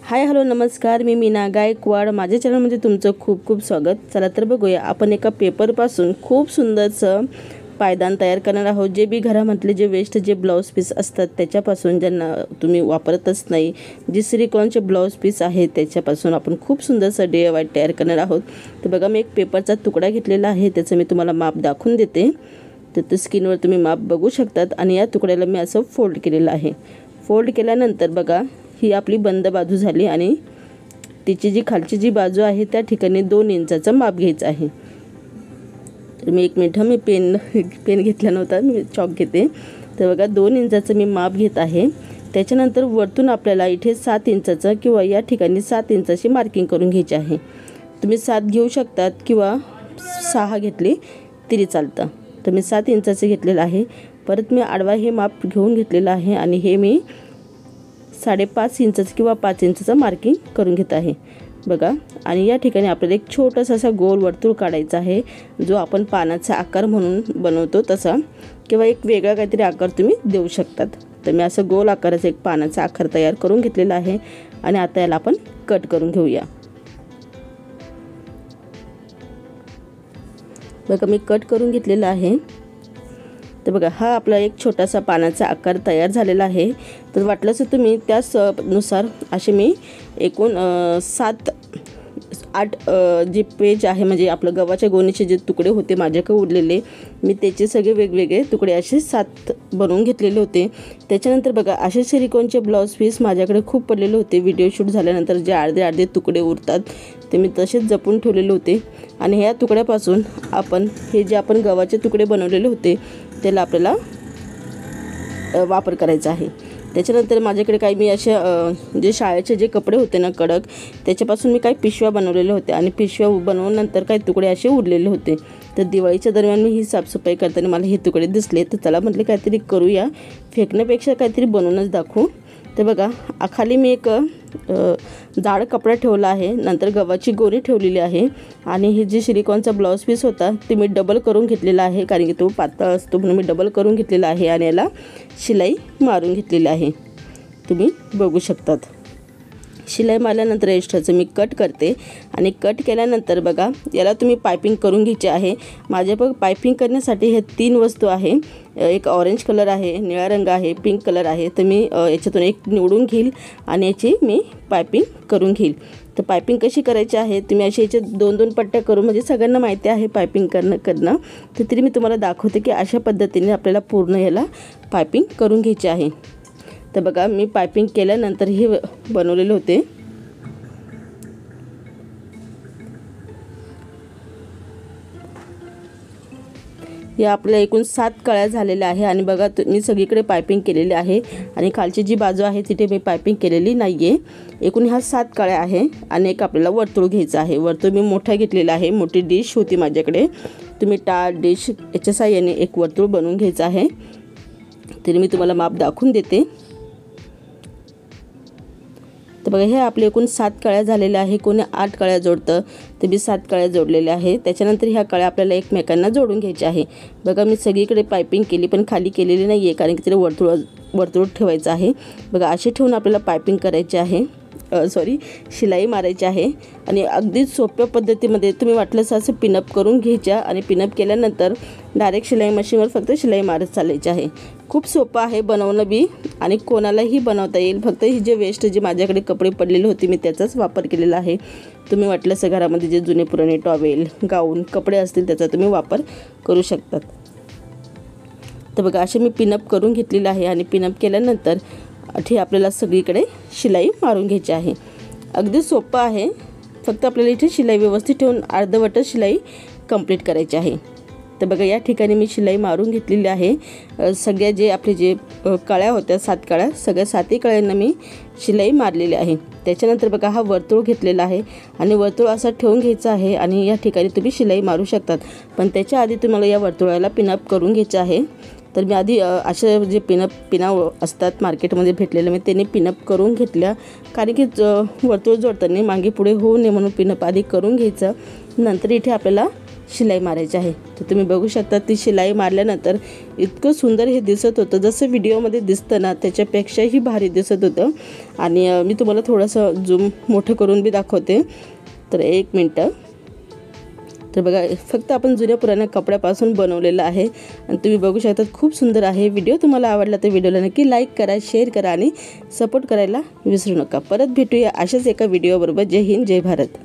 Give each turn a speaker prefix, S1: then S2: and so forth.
S1: Hi hello नमस्कार, मी मीना गायकवाड. माझ्या चॅनलमध्ये तुमचं खूप खूप स्वागत. चला तर बघूया, आपण एका पेपरपासून खूप सुंदरसं पायदान तयार करणार आहोत. जे बी घरामधले जे वेस्ट जे ब्लाऊज पीस असतात त्याच्यापासून, ज्यांना तुम्ही वापरतच नाही, जे सिलिकॉनचे ब्लाऊज पीस आहेत त्याच्यापासून आपण खूप सुंदरसं DIY तयार करणार आहोत. तर बघा, मी एक पेपरचा तुकडा घेतलेला आहे, त्याचं मी तुम्हाला माप दाखवून देते. तर ते स्क्रीनवर तुम्ही माप बघू शकतात. आणि या तुकड्याला मी असं फोल्ड केलेलं आहे. फोल्ड केल्यानंतर बघा, ही आपली बंद बाजू झाली आणि तिची जी खालची जी बाजू आहे त्या ठिकाणी 2 इंचाचं माप घ्यायचं आहे. तर मी एक मिनिट, मी पेन घेतला नव्हता, मी चॉक घेते. तर बघा, 2 इंचाचं मी माप घेत आहे. त्याच्यानंतर वरतून आपल्याला इथे 7 इंचाचं किंवा या ठिकाणी 7 इंचाची मार्किंग करून घ्यायची आहे. तुम्ही 7 घेऊ शकतात किंवा 6 घेतली तरी चालतं. तर मी 7 इंचाचं घेतलेलं आहे. परत मी आडवा हे माप घेऊन घेतलेलं आहे आणि हे मी 5.5 इंचाचं किंवा 5 इंचाचं मार्किंग करून घेत आहे बघा. आणि या ठिकाणी आपल्याला एक छोटासा असा गोल वर्तुळ काढायचा आहे, जो आपण पानाचा आकार म्हणून बनवतो तसा, किंवा एक वेगळा काहीतरी आकार तुम्ही देऊ शकतात. तर मी असं गोल आकाराचा एक पानाचा आकार तयार करून घेतलेला आहे. आणि आता याला आपण कट करून घेऊया. बघा, मी कट करून घेतलेला आहे. तर बघा, हा आपला एक छोटासा पानाचा आकार तयार झालेला आहे. तर वाटलंच तुम्ही त्यानुसार असे मी एकूण 7-8 जे पेज आहे, म्हणजे आपलं गव्हाच्या गोणीचे जे तुकडे होते माझ्याकडे उरलेले, मी त्याचे सगळे वेगवेगळे तुकडे असे 7 बनवून घेतलेले होते. त्याच्यानंतर बघा, असे सिलिकॉनचे ब्लाऊज पीस माझ्याकडे खूप पडलेले होते. व्हिडिओ शूट झाल्यानंतर जे अर्धे तुकडे उरतात ते मी तसेच जपून ठेवलेले होते. आणि ह्या तुकड्यापासून आपण हे जे आपण गव्हाचे तुकडे बनवलेले होते त्याला आपल्याला वापर करायचा आहे. त्याच्यानंतर माझ्याकडे काही मी अशा जे शाळेचे जे कपडे होते ना कडक, त्याच्यापासून मी काही पिशव्या बनवलेल्या होत्या. आणि पिशव्या बनवूनंतर काही तुकडे असे उरलेले होते. तर दिवाळीच्या दरम्यान मी ही साफसफाई करताना मला हे तुकडे दिसले. तर चला म्हटले काहीतरी करूया, फेकण्यापेक्षा काहीतरी बनवूनच दाखवू. तर बघा, खाली मी एक जाड कपडा ठेवला आहे. नंतर गव्हाची गोणी ठेवलेली आहे. आणि हे जे सिलिकॉनचा ब्लाऊज पीस होता ते मी डबल करून घेतलेला आहे, कारण की तो पातळ असतो म्हणून मी डबल करून घेतलेला आहे. आणि याला शिलाई मारून घेतलेली आहे, तुम्ही बघू शकतात. शिलाई मारल्यानंतर एक्स्ट्राचं मी कट करते. आणि कट केल्यानंतर बघा, याला तुम्ही पायपिंग करून घ्यायची आहे. माझ्या पायपिंग करण्यासाठी हे 3 वस्तू आहे. एक ऑरेंज कलर आहे, निळा रंग आहे, पिंक कलर आहे. तर मी याच्यातून एक निवडून घेईल आणि याची मी पायपिंग करून घेईल. तर पायपिंग कशी करायची आहे, तुम्ही अशी याच्या 2-2 पट्ट्या करून, म्हणजे सगळ्यांना माहिती आहे पायपिंग करणं. तर तरी मी तुम्हाला दाखवते की अशा पद्धतीने आपल्याला पूर्ण याला पायपिंग करून घ्यायची आहे. तर बघा, मी पायपिंग केल्यानंतर हे बनवलेले होते. या आपल्या एकूण 7 कळ्या झालेल्या आहे. आणि बघा, मी सगळीकडे पायपिंग केलेली आहे आणि खालची जी बाजू आहे तिथे मी पायपिंग केलेली नाही आहे. एकूण ह्या 7 कळ्या आहे. आणि एक आपल्याला वर्तुळ घ्यायचं आहे. वर्तुळ मी मोठा घेतलेला आहे, मोठी डिश होती माझ्याकडे. तुम्ही टाळ डिश याच्या साहाय्याने एक वर्तुळ बनवून घ्यायचं आहे. तरी मी तुम्हाला माप दाखवून देते. तर बघा, हे आपले एकूण 7 कळ्या झालेल्या आहे. कोणी 8 कळ्या जोडतं, तर मी 7 कळ्या जोडलेल्या आहे. त्याच्यानंतर ह्या कळ्या आपल्याला एकमेकांना जोडून घ्यायच्या आहे. बघा, मी सगळीकडे पायपिंग केली पण खाली केलेली नाही आहे, कारण की तिला वर्तुळ ठेवायचं आहे. बघा, असे ठेवून आपल्याला पायपिंग करायची आहे, शिलाई मारायची आहे. आणि अगदी सोप्या पद्धतीमध्ये तुम्ही वाटलंच असं पिनअप करून घ्यायच्या. आणि पिनअप केल्यानंतर डायरेक्ट शिलाई मशीनवर फक्त शिलाई मारत चालायची आहे. खूप सोपं आहे बनवणं बी, आणि कोणालाही बनवता येईल. फक्त ही जे वेस्ट जे माझ्याकडे कपडे पडलेले होते मी त्याचाच वापर केलेला आहे. तुम्ही वाटलंच घरामध्ये जे जुने पुराणे टॉवेल, गाऊन, कपडे असतील त्याचा तुम्ही वापर करू शकतात. तर बघा, असे मी पिनअप करून घेतलेलं आहे. आणि पिनअप केल्यानंतर इथे आपल्याला सगळीकडे शिलाई मारून घ्यायची आहे. अगदी सोपं आहे, फक्त आपल्याला इथे शिलाई व्यवस्थित ठेवून अर्धवट शिलाई कंप्लीट करायची आहे. तर बघा, या ठिकाणी मी शिलाई मारून घेतलेली आहे. सगळ्या जे आपले जे कळ्या होत्या 7 कळ्या, सगळ्या 7ही कळ्यांना मी शिलाई मारलेली आहे. त्याच्यानंतर बघा, हा वर्तुळ घेतलेला आहे आणि वर्तुळ असा ठेवून घ्यायचा आहे. आणि या ठिकाणी तुम्ही शिलाई मारू शकतात, पण त्याच्या आधी तुम्हाला या वर्तुळाला पिनअप करून घ्यायचं आहे. तर मी आधी अशा जे पिना असतात मार्केटमध्ये भेटलेलं, मी त्यांनी पिनअप करून घेतल्या, कारण की वर्तुळ जोडताना मागे पुढे होऊ नये म्हणून पिनअप आधी करून घ्यायचं. नंतर इथे आपल्याला शिलाई मारायची आहे. तर तुम्ही बघू शकता ती शिलाई मारल्यानंतर इतकं सुंदर हे दिसत होतं, जसं व्हिडिओमध्ये दिसतं ना त्याच्यापेक्षाही भारी दिसत होतं. आणि मी तुम्हाला थोडंसं झूम मोठं करून बी दाखवते. तर 1 मिनटं. तर बघा फक्त आपण जुन्या पुराण्या कपड्यापासून बनवलेलं आहे आणि तुम्ही बघू शकता खूप सुंदर आहे. व्हिडिओ तुम्हाला आवडला तर व्हिडिओला नक्की लाईक करा, शेअर करा आणि सपोर्ट करायला विसरू नका. परत भेटूया अशाच एका व्हिडिओबरोबर. जय हिंद, जय भारत.